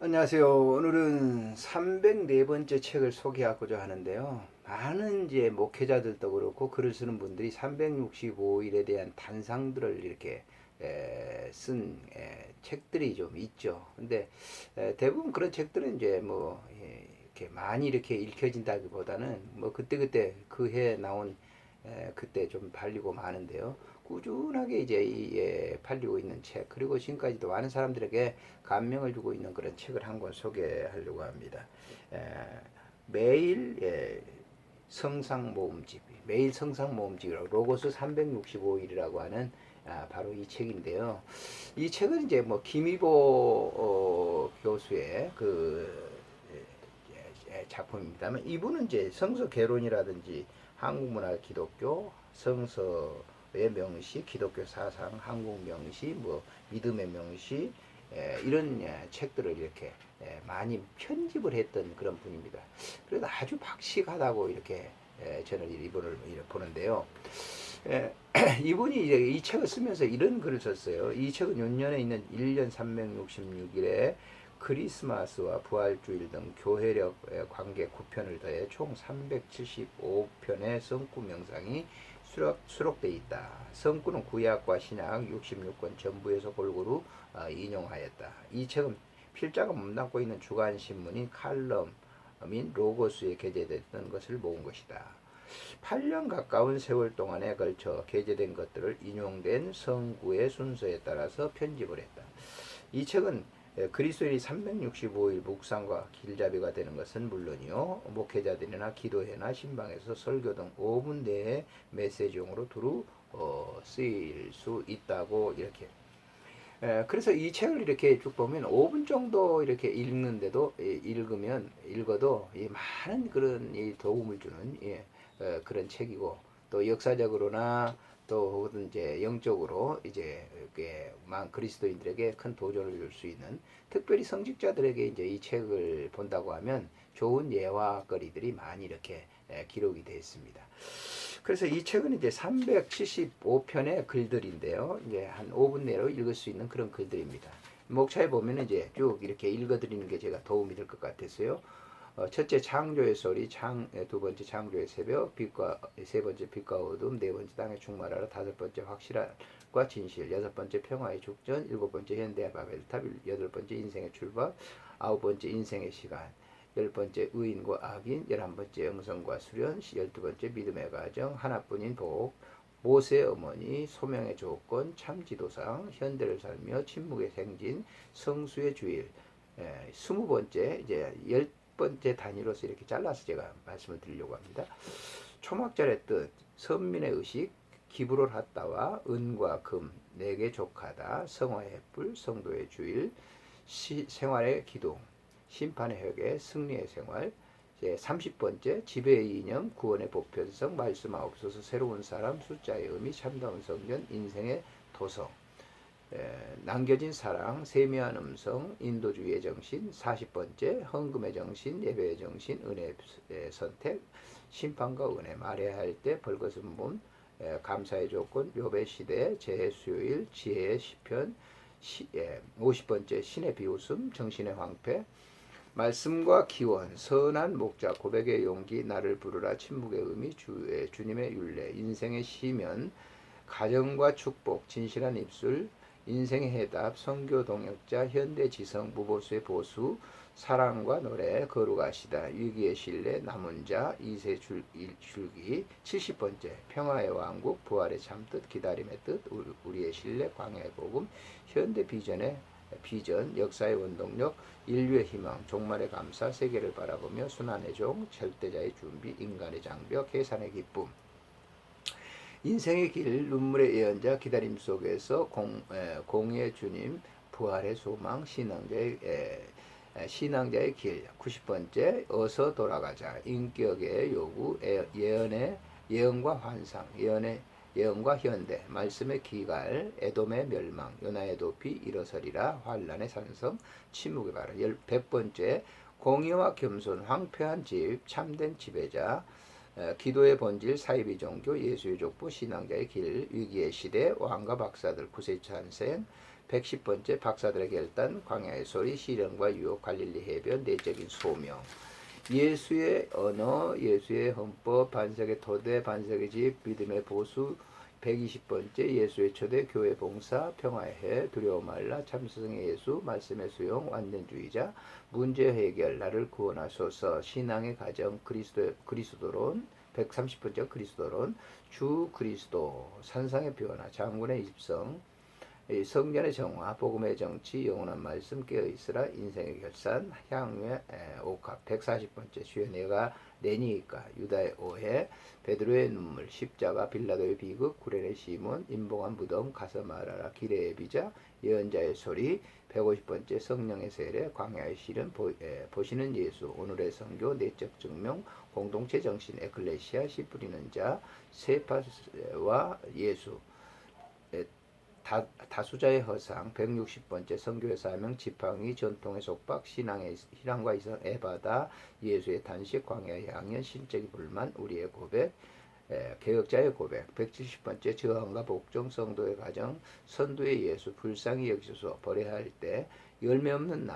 안녕하세요. 오늘은 304번째 책을 소개하고자 하는데요. 많은 이제 목회자들도 그렇고 글을 쓰는 분들이 365일에 대한 단상들을 이렇게 쓴 책들이 좀 있죠. 근데 대부분 그런 책들은 이제 뭐 이렇게 많이 이렇게 읽혀진다기보다는 뭐 그때그때 그 해 나온 그때 좀 팔리고 마는데요. 꾸준하게 이제 팔리고 있는 책, 그리고 지금까지도 많은 사람들에게 감명을 주고 있는 그런 책을 한 권 소개하려고 합니다. 에, 매일 성상 모음집, 매일 성상 모음집이라고 로고스 365일이라고 하는 바로 이 책인데요. 이 책은 이제 뭐 김희보 교수의 그 작품입니다만, 이분은 이제 성서 개론이라든지 한국문화 기독교, 성서의 명시, 기독교 사상, 한국 명시, 뭐 믿음의 명시, 이런 책들을 이렇게 많이 편집을 했던 그런 분입니다. 그래서 아주 박식하다고 이렇게 저는 이분을 보는데요. 이분이 이제 이 책을 쓰면서 이런 글을 썼어요. 이 책은 윤년에 있는 1년 366일에 크리스마스와 부활주일 등 교회력 관계 9편을 더해 총 375편의 성구 명상이 수록되어 있다. 성구는 구약과 신약 66권 전부에서 골고루 인용하였다. 이 책은 필자가 몸담고 있는 주간 신문인 칼럼인 로고스에 게재됐던 것을 모은 것이다. 8년 가까운 세월 동안에 걸쳐 게재된 것들을 인용된 성구의 순서에 따라서 편집을 했다. 이 책은 그리스도인이 365일 묵상과 길잡이가 되는 것은 물론이요, 목회자들이나 기도회나 신방에서 설교 등 5분 내에 메시지용으로 두루 쓰일 수 있다고 이렇게. 그래서 이 책을 이렇게 쭉 보면 5분 정도 이렇게 읽는데도 읽어도 많은 그런 도움을 주는 그런 책이고, 또 역사적으로나 또 혹은 이제 영적으로 이제 그리스도인들에게 큰 도전을 줄 수 있는, 특별히 성직자들에게 이제 이 책을 본다고 하면 좋은 예화거리들이 많이 이렇게 기록이 되어 있습니다. 그래서 이 책은 이제 375편의 글들인데요. 이제 한 5분 내로 읽을 수 있는 그런 글들입니다. 목차에 보면 이제 쭉 이렇게 읽어드리는 게 제가 도움이 될 것 같아서요. 첫째 창조의 소리, 두 번째 창조의 새벽, 빛과 세 번째 빛과 어둠, 네 번째 땅의 충만하라, 다섯 번째 확실함과 진실, 여섯 번째 평화의 죽전, 일곱 번째 현대의 바벨탑, 여덟 번째 인생의 출발, 아홉 번째 인생의 시간, 열 번째 의인과 악인, 11번째 영성과 수련, 12번째 믿음의 가정, 하나뿐인 복, 모세의 어머니, 소명의 조건, 참지도상, 현대를 살며 침묵의 생진, 성수의 주일, 20번째 이제 10번째 단위로서 이렇게 잘라서 제가 말씀을 드리려고 합니다. 초막절의 뜻, 선민의 의식, 기브롤 핫다와 은과 금, 내게 족하다, 성화의 햇불, 성도의 주일, 생활의 기둥, 심판의 회개, 승리의 생활, 30번째 지배의 이념, 구원의 보편성, 말씀하옵소서, 새로운 사람, 숫자의 의미, 참다운 성전, 인생의 도성, 남겨진 사랑, 세미한 음성, 인도주의의 정신, 40번째 헌금의 정신, 예배의 정신, 은혜의 선택, 심판과 은혜, 말해야 할 때 벌거벗은 몸, 감사의 조건, 욥의 시대, 재해 수요일, 지혜의 시편, 50번째 신의 비웃음, 정신의 황폐, 말씀과 기원, 선한 목자, 고백의 용기, 나를 부르라, 침묵의 의미, 주님의 율례, 인생의 시면, 가정과 축복, 진실한 입술, 인생의 해답, 선교 동역자, 현대 지성, 무보수의 보수, 사랑과 노래, 거룩하시다, 위기의 신뢰, 남은 자, 이세 줄기, 70번째 평화의 왕국, 부활의 참뜻, 기다림의 뜻, 우리의 신뢰, 광야의 복음, 현대 비전, 역사의 원동력, 인류의 희망, 종말의 감사, 세계를 바라보며 순환의 종, 절대자의 준비, 인간의 장벽, 계산의 기쁨, 인생의 길, 눈물의 예언자, 기다림 속에서 공의 주님, 부활의 소망, 신앙자의 길, 90번째 어서 돌아가자, 인격의 요구, 예언과 환상, 예언과 현대, 말씀의 기갈, 에돔의 멸망, 요나의 도피, 일어서리라, 환란의 산성, 침묵의 발언, 100번째 공의와 겸손, 황폐한 집, 참된 지배자, 기도의 본질, 사이비 종교, 예수의 족보, 신앙자의 길, 위기의 시대, 왕과 박사들, 구세찬생, 110번째 박사들의 결단, 광야의 소리, 시련과 유혹, 갈릴리 해변, 내적인 소명. 예수의 언어, 예수의 헌법, 반석의 토대, 반석의 집, 믿음의 보수. 120번째 예수의 초대, 교회 봉사, 평화의 해, 두려워 말라, 참스승의 예수, 말씀의 수용, 완전주의자, 문제 해결, 나를 구원하소서, 신앙의 가정, 그리스도론. 130번째 그리스도론, 주 그리스도, 산상의 변화, 장군의 입성, 성전의 정화, 복음의 정치, 영원한 말씀, 깨어있으라, 인생의 결산, 향유의 옥합. 140번째 주여 내가 내니까, 유다의 오해, 베드로의 눈물, 십자가, 빌라도의 비극, 구레네 시몬, 인봉한 무덤, 가서 말하라, 기레의 비자, 예언자의 소리. 150번째 성령의 세례, 광야의 시련, 보시는 예수, 오늘의 선교, 내적 증명, 공동체 정신, 에클레시아, 씨 뿌리는 자, 세파와 예수. 다수자의 허상. 160번째 선교의 사명, 지팡이, 전통의 속박, 신앙과 이성, 에바다, 예수의 탄식, 광야의 향연, 신적인 불만, 우리의 고백, 개혁자의 고백. 170번째 저항과 복종, 성도의 가정, 선두의 예수, 불쌍히 여기소서, 버려야 할 때, 열매 없는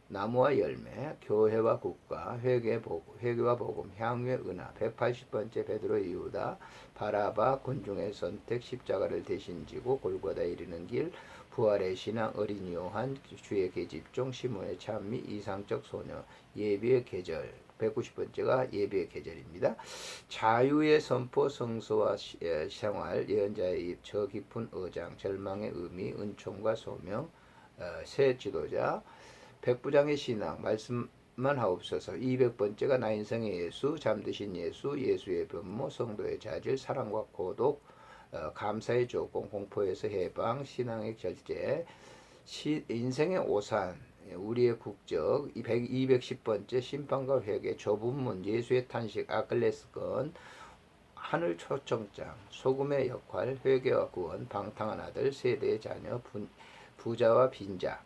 나무와 열매, 교회와 국가, 회개와 복음, 향유의 은하. 180번째 베드로의 유다, 바라바, 군중의 선택, 십자가를 대신 지고 골고다에 이르는 길, 부활의 신앙, 어린이 요한, 주의 계집종, 시몬의 찬미, 이상적 소녀, 예비의 계절. 190번째가 예비의 계절입니다. 자유의 선포, 성소와 생활, 예언자의 입, 저 깊은 의장, 절망의 의미, 은총과 소명, 새 지도자, 백부장의 신앙, 말씀만 하옵소서. 200번째가 나 인생의 예수, 잠드신 예수, 예수의 변모, 성도의 자질, 사랑과 고독, 감사의 조건, 공포에서 해방, 신앙의 결제, 인생의 오산, 우리의 국적. 210번째 심판과 회개, 좁은 문, 예수의 탄식, 아클레스건, 하늘 초청장, 소금의 역할, 회개와 구원, 방탕한 아들, 세대의 자녀, 부자와 빈자.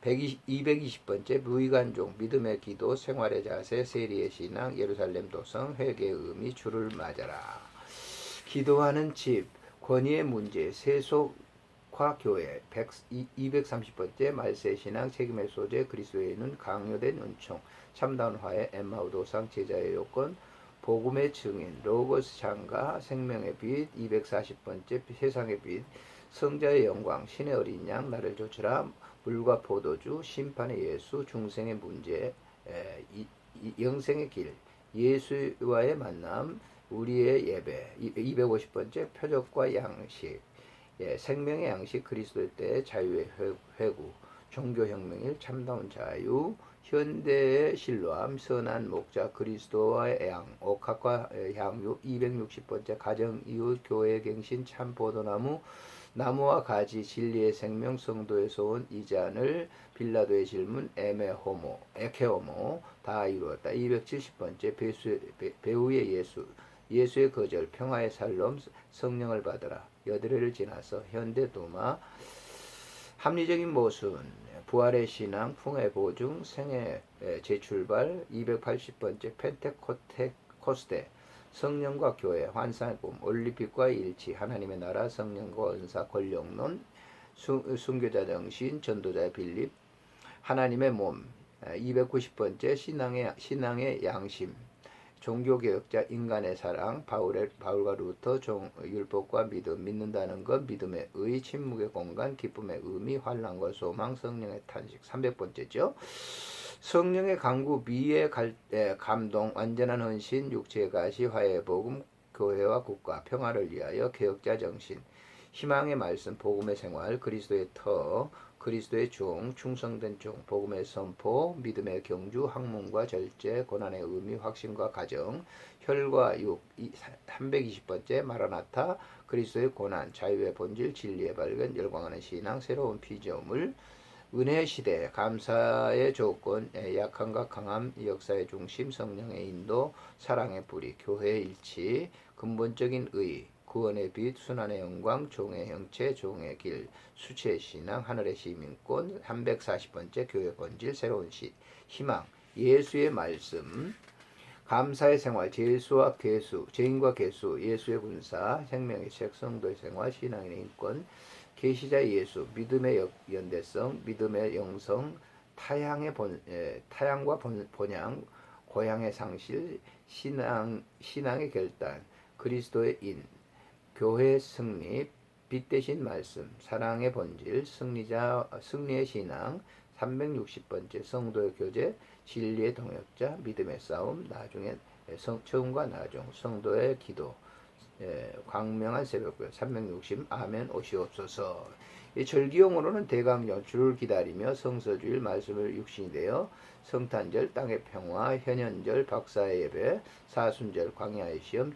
220번째 무의간종, 믿음의 기도, 생활의 자세, 세리의 신앙, 예루살렘 도성, 회개의 의미, 주를 맞아라. 기도하는 집, 권위의 문제, 세속화 교회. 230번째 말세의 신앙, 책임의 소재, 그리스도의 눈, 강요된 은총, 참다운 화해, 엠마오 도상, 제자의 요건, 복음의 증인, 로고스 장가, 생명의 빛. 240번째 세상의 빛, 성자의 영광, 신의 어린 양, 나를 좇으라, 물과 포도주, 심판의 예수, 중생의 문제, 영생의 길, 예수와의 만남, 우리의 예배. 250번째 표적과 양식, 생명의 양식, 그리스도의 때 자유의 회구, 종교혁명일, 참다운 자유, 현대의 신뢰함, 선한 목자, 그리스도와의 양, 옥합과 향유. 260번째 가정, 이웃, 교회, 갱신, 참 포도나무, 나무와 가지, 진리의 생명, 성도의 소원, 이잔을, 빌라도의 질문, 에케호모, 다 이루었다. 270번째 배우의 예수, 예수의 거절, 평화의 살롬, 성령을 받아라. 여드레를 지나서 현대 도마, 합리적인 모순, 부활의 신앙, 풍의 보증, 생의 재출발. 280번째 펜테코스테, 성령과 교회, 환상의 꿈, 올림픽과 일치, 하나님의 나라, 성령과 은사, 권력론, 순교자 정신, 전도자의 빌립, 하나님의 몸. 290번째 신앙의 양심, 종교개혁자, 인간의 사랑, 바울과 루터, 율법과 믿음, 믿는다는 것, 믿음의 의, 침묵의 공간, 기쁨의 의미, 환란과 소망, 성령의 탄식. 300번째죠. 성령의 강구, 미의 감동, 완전한 헌신, 육체의 가시, 화해의 복음, 교회와 국가, 평화를 위하여, 개혁자 정신, 희망의 말씀, 복음의 생활, 그리스도의 터, 그리스도의 중, 충성된 중, 복음의 선포, 믿음의 경주, 학문과 절제, 고난의 의미, 확신과 가정, 혈과 육. 320번째 마라나타, 그리스도의 고난, 자유의 본질, 진리의 발견, 열광하는 신앙, 새로운 피조물, 은혜의 시대, 감사의 조건, 약함과 강함, 역사의 중심, 성령의 인도, 사랑의 뿌리, 교회의 일치, 근본적인 의, 구원의 빛, 순환의 영광, 종의 형체, 종의 길, 수치의 신앙, 하늘의 시민권. 340번째 교회 본질, 새로운 희망, 예수의 말씀, 감사의 생활, 죄수와 괴수, 죄인과 괴수, 예수의 군사, 생명의 책, 성도의 생활, 신앙인의 인권, 계시자 예수, 믿음의 연대성, 믿음의 영성, 타향과 본향, 고향의 상실, 신앙의 결단, 그리스도의 인, 교회의 승리, 빛 대신 말씀, 사랑의 본질, 승리의 신앙, 360번째 성도의 교제, 진리의 동역자, 믿음의 싸움, 나중에 처음과 나중, 성도의 기도, 광명한 새벽별, 360 아멘 오시옵소서. 이 절기용으로는 대강절 주를 기다리며 성서주일 말씀을 육신이 되어 성탄절 땅의 평화, 현현절 박사의 예배, 사순절 광야의 시험,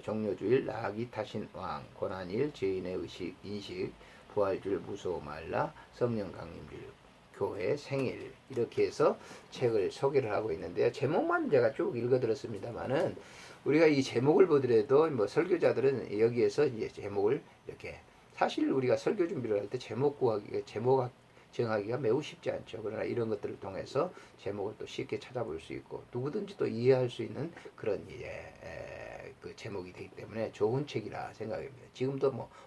종료주일 나귀 타신 왕, 고난일 죄인의 인식, 부활주일 무서워 말라, 성령 강림주일 교회 생일, 이렇게 해서 책을 소개를 하고 있는데요. 제목만 제가 쭉 읽어드렸습니다만은 우리가 이 제목을 보더라도 뭐 설교자들은 여기에서 이제 제목을 이렇게, 사실 우리가 설교 준비를 할 때 제목 정하기가 매우 쉽지 않죠. 그러나 이런 것들을 통해서 제목을 또 쉽게 찾아볼 수 있고 누구든지 또 이해할 수 있는 그런 그 제목이 되기 때문에 좋은 책이라 생각합니다. 지금도 뭐